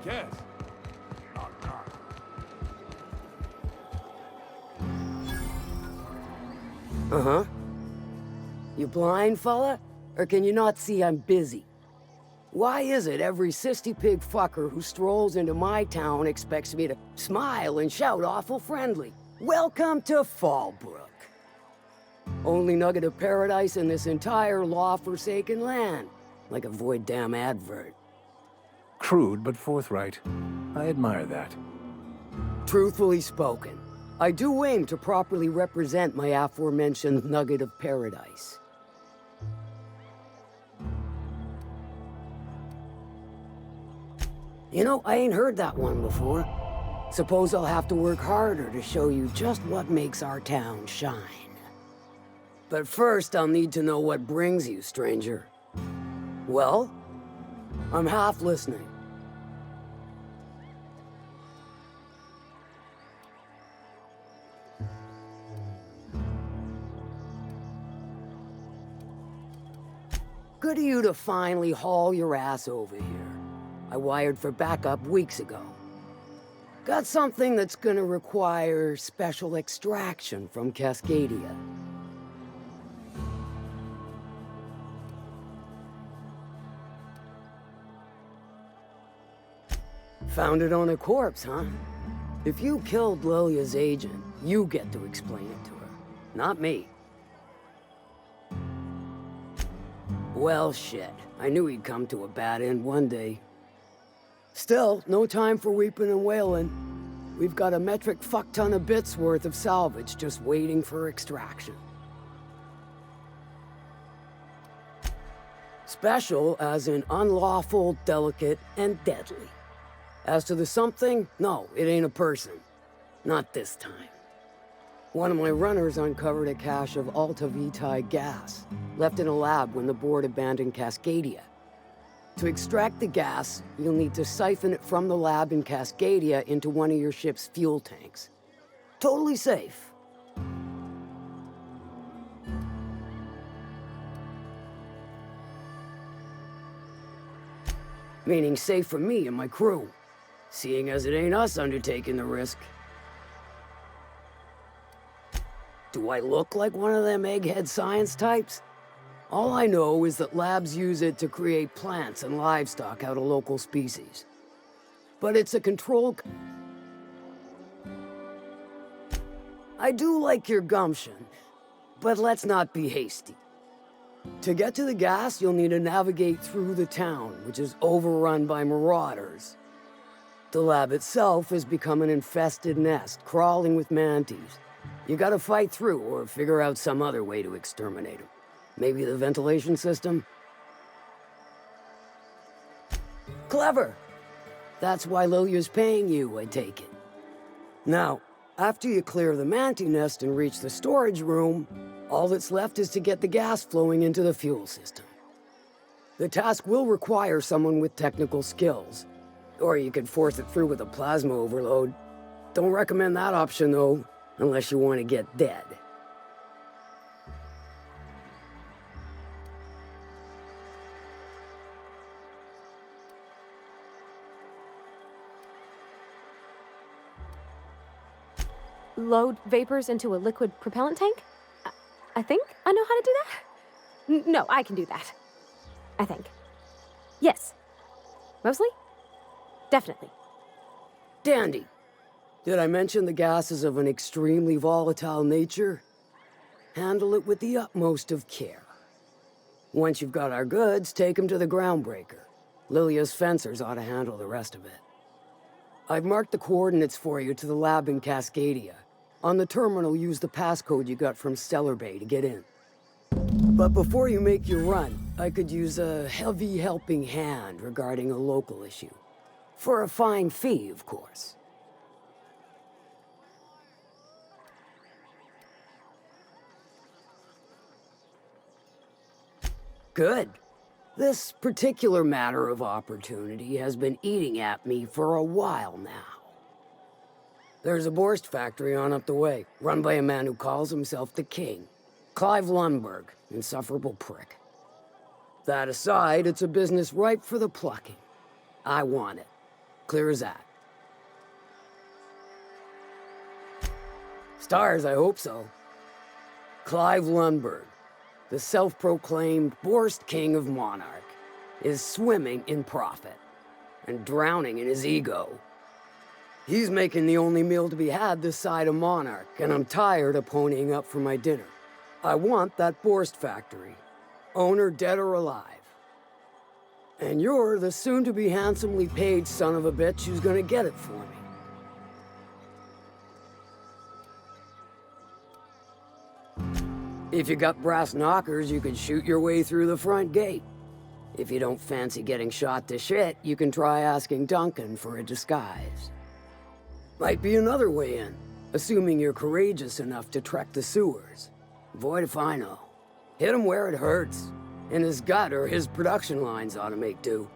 guess. Uh-huh. You blind, fella? Or can you not see I'm busy? Why is it every sissy pig fucker who strolls into my town expects me to smile and shout awful friendly? Welcome to Fallbrook. Only nugget of paradise in this entire law-forsaken land. Like a void damn advert. Crude but forthright. I admire that. Truthfully spoken, I do aim to properly represent my aforementioned nugget of paradise. You know, I ain't heard that one before. Suppose I'll have to work harder to show you just what makes our town shine. But first, I'll need to know what brings you, stranger. Well, I'm half listening. Good of you to finally haul your ass over here. I wired for backup weeks ago. Got something that's gonna require special extraction from Cascadia. Found it on a corpse, huh? If you killed Lilia's agent, you get to explain it to her, not me. Well, shit. I knew he'd come to a bad end one day. Still, no time for weeping and wailing. We've got a metric fuck-ton of bits worth of salvage just waiting for extraction. Special as in unlawful, delicate, and deadly. As to the something, no, it ain't a person. Not this time. One of my runners uncovered a cache of Alta Vitae gas, left in a lab when the board abandoned Cascadia. To extract the gas, you'll need to siphon it from the lab in Cascadia into one of your ship's fuel tanks. Totally safe. Meaning safe for me and my crew, seeing as it ain't us undertaking the risk. Do I look like one of them egghead science types? All I know is that labs use it to create plants and livestock out of local species. But it's a control... I do like your gumption, but let's not be hasty. To get to the gas, you'll need to navigate through the town, which is overrun by marauders. The lab itself has become an infested nest, crawling with mantis. You gotta fight through or figure out some other way to exterminate them. Maybe the ventilation system? Clever! That's why Lilia's paying you, I take it. Now, after you clear the mantis nest and reach the storage room, all that's left is to get the gas flowing into the fuel system. The task will require someone with technical skills. Or you could force it through with a plasma overload. Don't recommend that option, though, unless you want to get dead. Load vapors into a liquid propellant tank? I think I know how to do that. No, I can do that. I think. Yes. Mostly? Definitely. Dandy. Did I mention the gas is of an extremely volatile nature? Handle it with the utmost of care. Once you've got our goods, take them to the groundbreaker. Lilia's fencers ought to handle the rest of it. I've marked the coordinates for you to the lab in Cascadia. On the terminal, use the passcode you got from Stellar Bay to get in. But before you make your run, I could use a heavy helping hand regarding a local issue. For a fine fee, of course. Good. This particular matter of opportunity has been eating at me for a while now. There's a Borst factory on up the way, run by a man who calls himself the King. Clive Lundberg, insufferable prick. That aside, it's a business ripe for the plucking. I want it. Clear as that. Stars, I hope so. Clive Lundberg, the self-proclaimed Borst King of Monarch, is swimming in profit and drowning in his ego. He's making the only meal to be had this side of Monarch, and I'm tired of ponying up for my dinner. I want that Borst factory, owner dead or alive. And you're the soon-to-be handsomely paid son of a bitch who's gonna get it for me. If you got brass knockers, you can shoot your way through the front gate. If you don't fancy getting shot to shit, you can try asking Duncan for a disguise. Might be another way in, assuming you're courageous enough to trek the sewers. Void if I know. Hit him where it hurts. In his gut or his production lines ought to make do.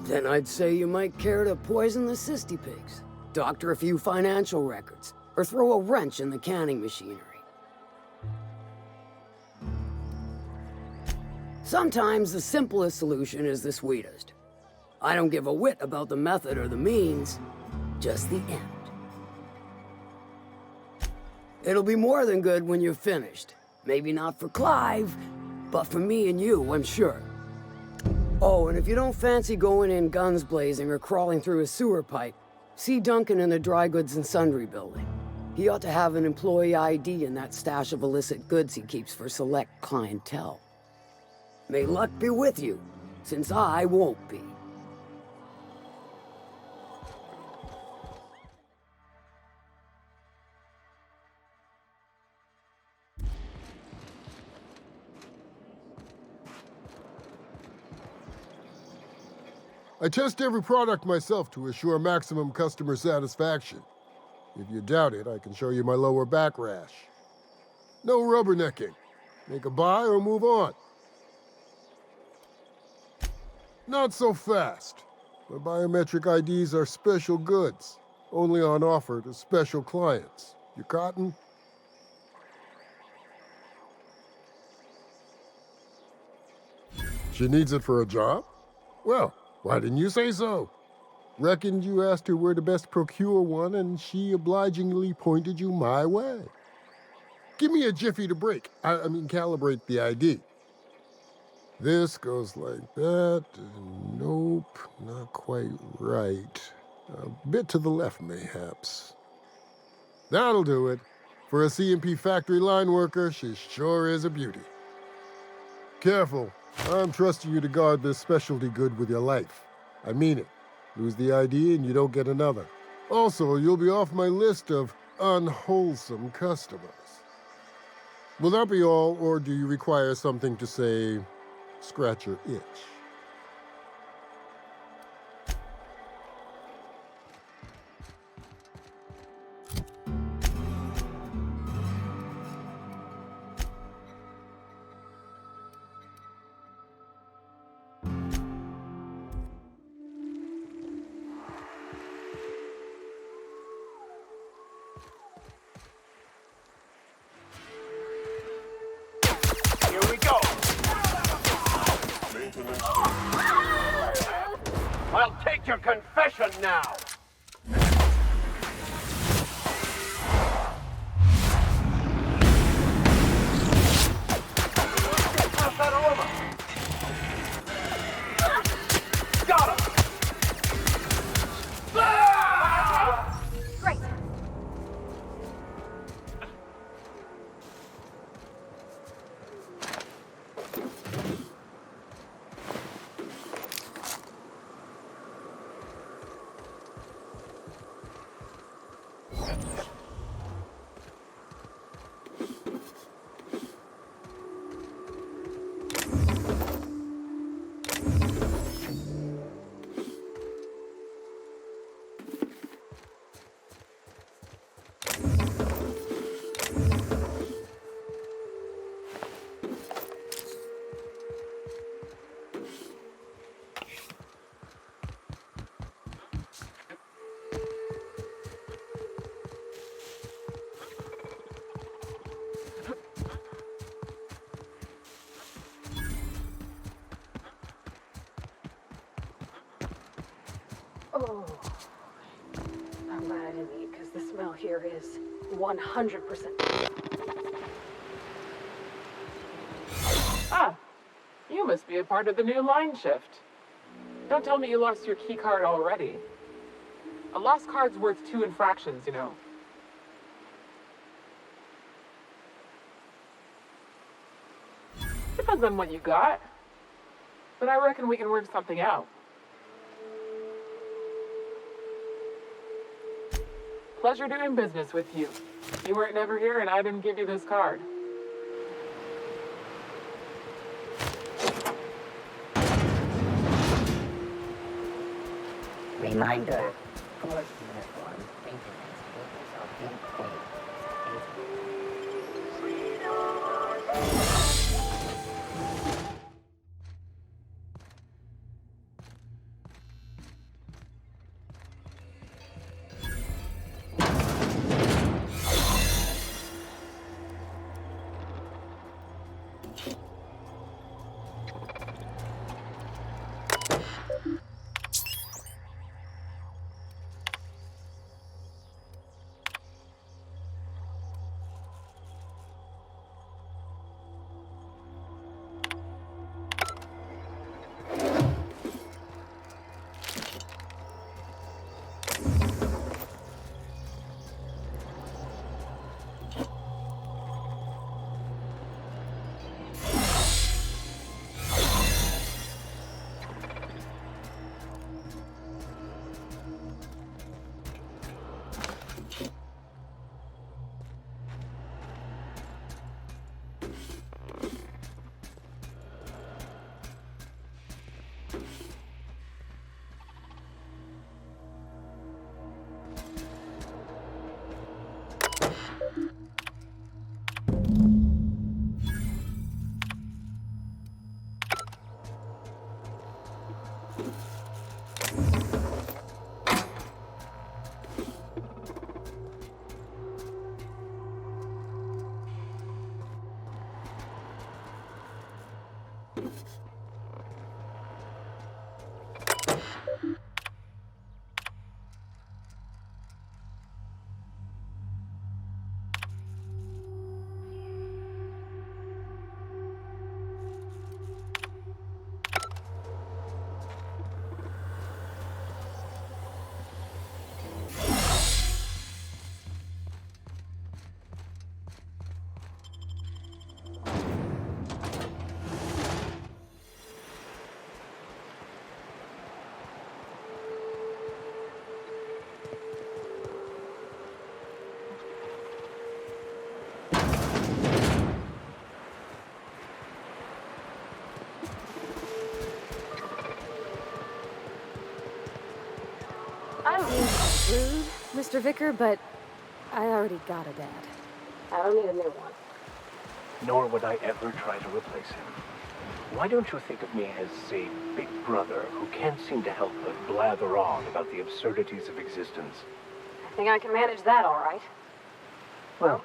Then I'd say you might care to poison the cysty pigs, doctor a few financial records, or throw a wrench in the canning machinery. Sometimes the simplest solution is the sweetest. I don't give a whit about the method or the means, just the end. It'll be more than good when you're finished. Maybe not for Clive, but for me and you, I'm sure. Oh, and if you don't fancy going in guns blazing or crawling through a sewer pipe, see Duncan in the dry goods and sundry building. He ought to have an employee ID in that stash of illicit goods he keeps for select clientele. May luck be with you, since I won't be. I test every product myself to assure maximum customer satisfaction. If you doubt it, I can show you my lower back rash. No rubbernecking. Make a buy or move on. Not so fast. My biometric IDs are special goods, only on offer to special clients. You cotton? She needs it for a job? Well, why didn't you say so? Reckoned you asked her where to best procure one, and she obligingly pointed you my way. Give me a jiffy to break. I mean, calibrate the ID. This goes like that. Nope, not quite right. A bit to the left, mayhaps. That'll do it. For a CMP factory line worker, she sure is a beauty. Careful. I'm trusting you to guard this specialty good with your life. I mean it. Lose the ID and you don't get another. Also, you'll be off my list of unwholesome customers. Will that be all, or do you require something to say, scratch your itch? Here we go. I'll take your confession now. Pass that over. Got him. Great. I didn't eat, because the smell here is 100%. Ah, you must be a part of the new line shift. Don't tell me you lost your key card already. A lost card's worth 2 infractions, you know. Depends on what you got. But I reckon we can work something out. Pleasure doing business with you. You weren't never here and I didn't give you this card. Reminder, force uniform, maintenance, focus on I don't mean to be rude, Mr. Vicar, but I already got a dad. I don't need a new one. Nor would I ever try to replace him. Why don't you think of me as a big brother who can't seem to help but blather on about the absurdities of existence? I think I can manage that all right. Well,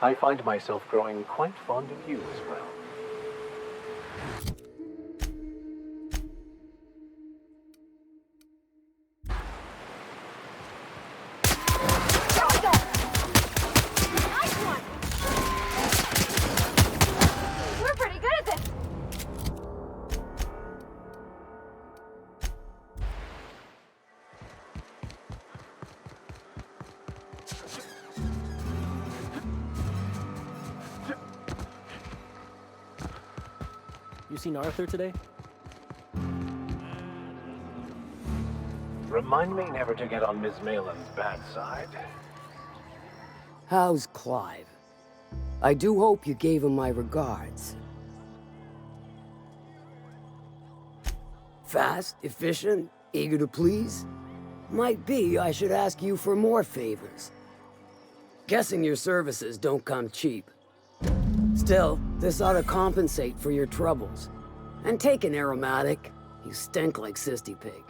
I find myself growing quite fond of you as well. We're pretty good at this. You seen Arthur today? Remind me never to get on Ms. Malin's bad side. How's Clive? I do hope you gave him my regards. Fast, efficient, eager to please? Might be I should ask you for more favors. Guessing your services don't come cheap. Still, this ought to compensate for your troubles. And take an aromatic. You stink like Sisty Pig.